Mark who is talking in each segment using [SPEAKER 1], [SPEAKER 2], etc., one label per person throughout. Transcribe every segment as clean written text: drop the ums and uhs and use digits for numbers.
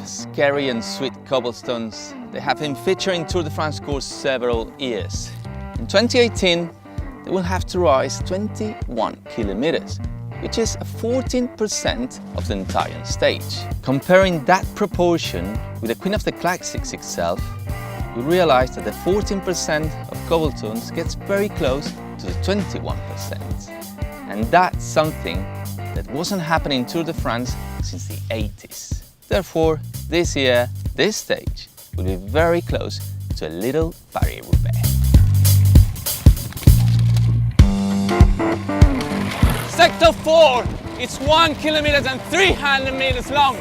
[SPEAKER 1] scary and sweet cobblestones, they have been featuring Tour de France course several years. In 2018, they will have to rise 21 kilometers, which is 14% of the entire stage. Comparing that proportion with the Queen of the Classics itself, we realize that the 14% of cobblestones gets very close to the 21%. And that's something that wasn't happening in Tour de France since the 80s. Therefore, this year, this stage will be very close to a little Paris-Roubaix.
[SPEAKER 2] Sector 4, it's 1 kilometer and 300 meters long.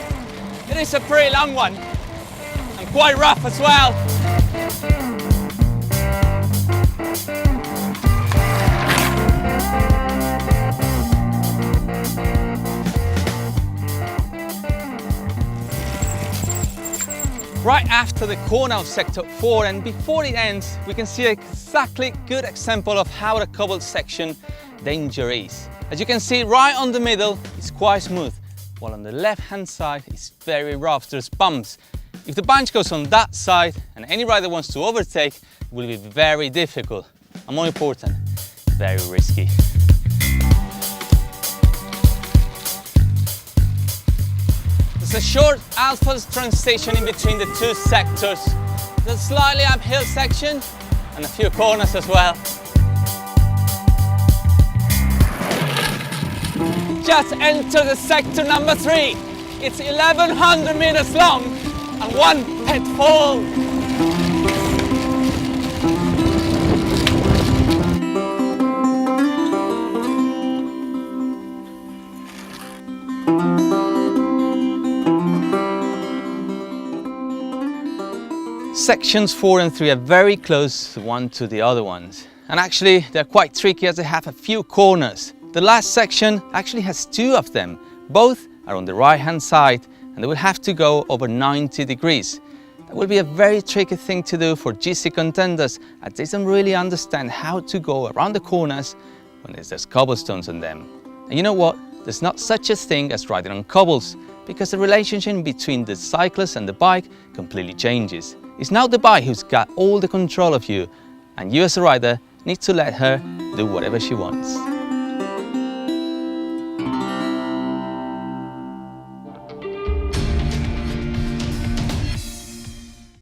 [SPEAKER 2] It is a pretty long one and quite rough as well. Right after the corner of Sector 4 and before it ends, we can see exactly good example of how the cobbled section danger is. As you can see, right on the middle, it's quite smooth, while on the left-hand side, it's very rough, there's bumps. If the bunch goes on that side and any rider wants to overtake, it will be very difficult, and more important, very risky. There's a short asphalt transition in between the two sectors. There's a slightly uphill section and a few corners as well. Just entered the sector number 3. It's 1100 meters long and 1 pitfall.
[SPEAKER 1] Sections 4 and 3 are very close one to the other ones. And actually, they're quite tricky as they have a few corners. The last section actually has 2 of them. Both are on the right-hand side and they will have to go over 90 degrees. That will be a very tricky thing to do for GC contenders as they don't really understand how to go around the corners when there's cobblestones on them. And you know what? There's not such a thing as riding on cobbles because the relationship between the cyclist and the bike completely changes. It's now the bike who's got all the control of you and you as a rider need to let her do whatever she wants.